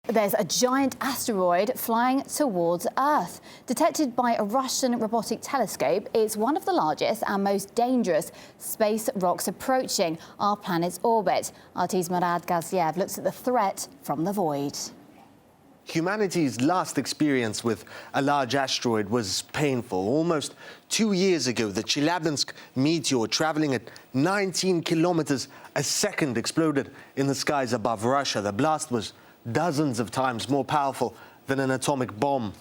There's a giant asteroid flying towards Earth. Detected by a Russian robotic telescope, it's one of the largest and most dangerous space rocks approaching our planet's orbit. RT's Murad Gaziev looks at the threat from the void. Humanity's last experience with a large asteroid was painful. Almost 2 years ago, the Chelyabinsk meteor, traveling at 19 kilometers a second, exploded in the skies above Russia. The blast was dozens of times more powerful than an atomic bomb.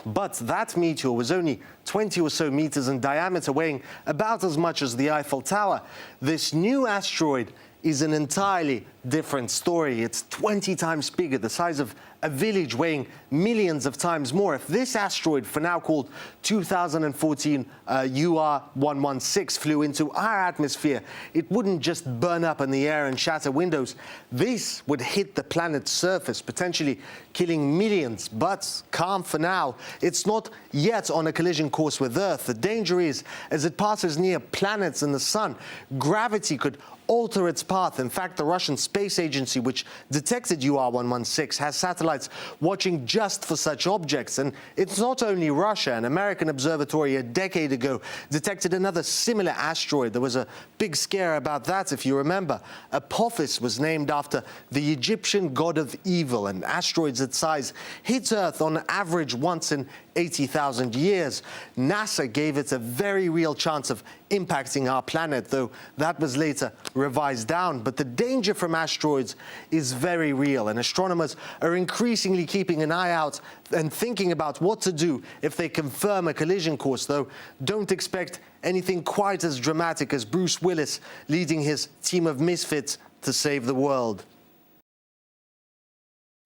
But that meteor was only 20 or so meters in diameter, weighing about as much as the Eiffel Tower. This new asteroid is an entirely different story. It's 20 times bigger, the size of a village, weighing millions of times more. If this asteroid, for now called 2014 UR116, flew into our atmosphere, it wouldn't just burn up in the air and shatter windows. This would hit the planet's surface, potentially killing millions. But calm for now. It's not yet on a collision course with Earth. The danger is, as it passes near planets and the sun, gravity could alter its path. In fact, the Russian Space Agency, which detected UR116, has satellites watching just for such objects. And it's not only Russia. An American observatory a decade ago detected another similar asteroid. There was a big scare about that, if you remember. Apophis was named after the Egyptian god of evil, and asteroids that size hit Earth on average once in 80,000 years. NASA gave it a very real chance of impacting our planet, though that was later revised down. But the danger from asteroids is very real, and astronomers are increasingly keeping an eye out and thinking about what to do if they confirm a collision course, though don't expect anything quite as dramatic as Bruce Willis leading his team of misfits to save the world.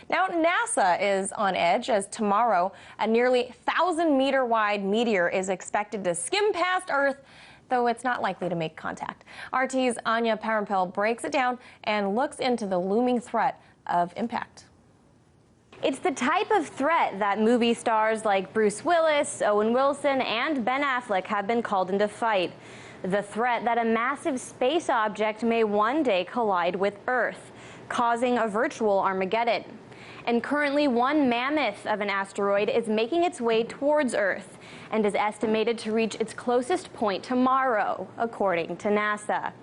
Now, NASA is on edge as tomorrow a nearly 1,000-meter wide meteor is expected to skim past Earth, though it's not likely to make contact. RT's Anya Parampil breaks it down and looks into the looming threat of impact. It's the type of threat that movie stars like Bruce Willis, Owen Wilson, and Ben Affleck have been called in to fight. The threat that a massive space object may one day collide with Earth, causing a virtual Armageddon. And currently, one mammoth of an asteroid is making its way towards Earth and is estimated to reach its closest point tomorrow, according to NASA.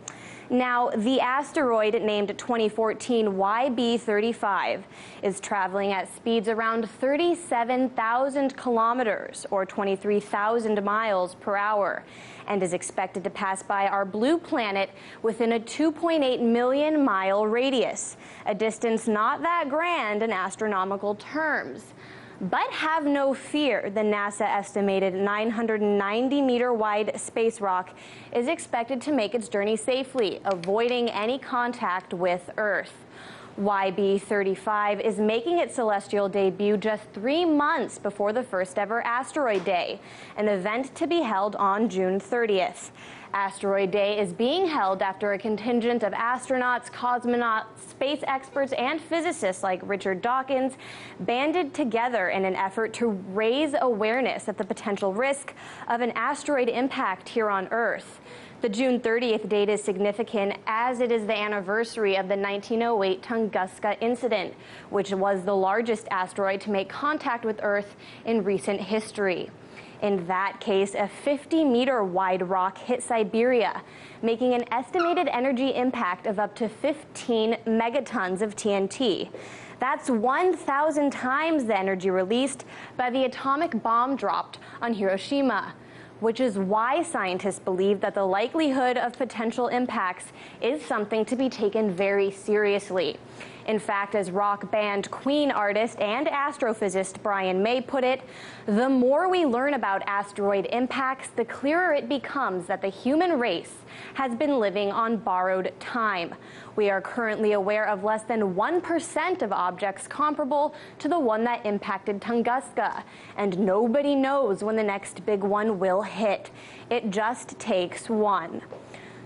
Now, the asteroid, named 2014 YB35, is traveling at speeds around 37,000 kilometers, or 23,000 miles per hour, and is expected to pass by our blue planet within a 2.8 million mile radius, a distance not that grand in astronomical terms. But have no fear, the NASA-estimated 990-meter wide space rock is expected to make its journey safely, avoiding any contact with Earth. YB35 is making its celestial debut just 3 months before the first ever Asteroid Day, an event to be held on June 30th. Asteroid Day is being held after a contingent of astronauts, cosmonauts, space experts, and physicists like Richard Dawkins banded together in an effort to raise awareness of the potential risk of an asteroid impact here on Earth. The June 30th date is significant as it is the anniversary of the 1908 Tunguska incident, which was the largest asteroid to make contact with Earth in recent history. In that case, a 50-meter wide rock hit Siberia, making an estimated energy impact of up to 15 megatons of TNT. That's 1,000 times the energy released by the atomic bomb dropped on Hiroshima, which is why scientists believe that the likelihood of potential impacts is something to be taken very seriously. In fact, as rock band Queen artist and astrophysicist Brian May put it, the more we learn about asteroid impacts, the clearer it becomes that the human race has been living on borrowed time. We are currently aware of less than 1% of objects comparable to the one that impacted Tunguska, and nobody knows when the next big one will hit. It just takes one.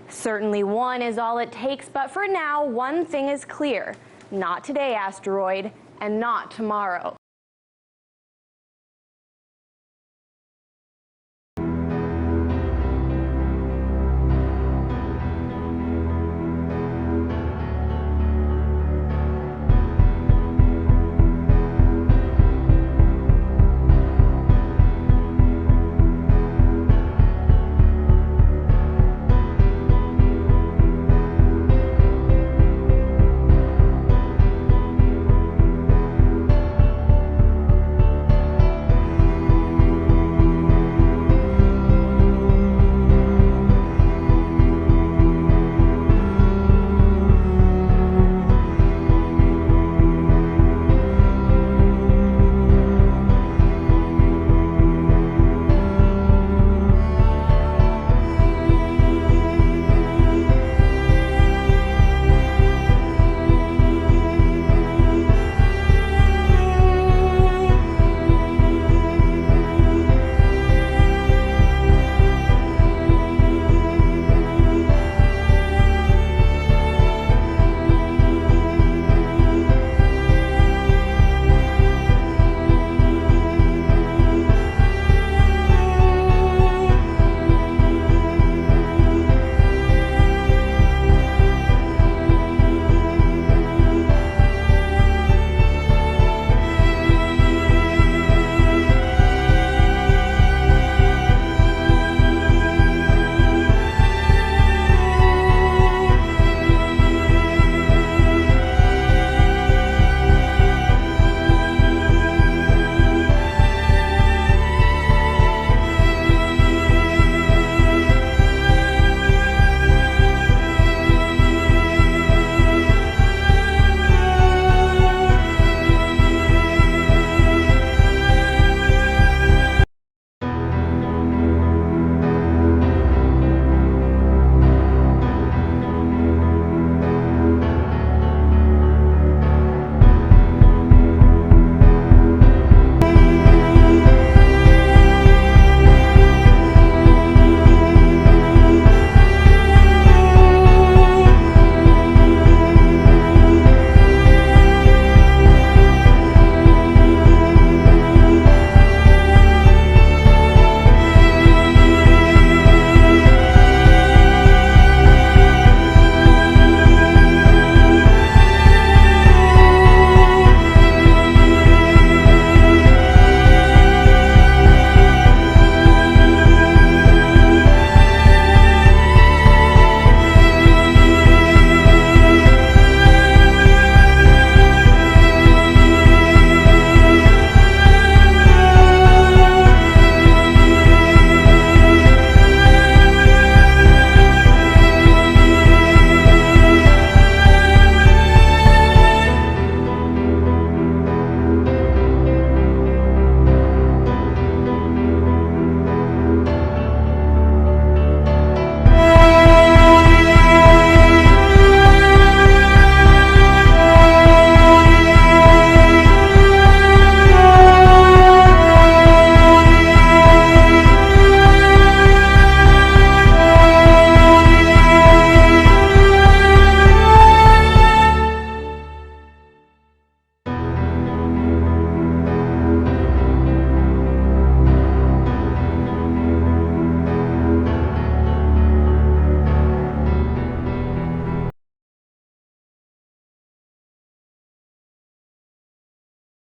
Certainly one is all it takes, but for now, one thing is clear. Not today, asteroid, and not tomorrow.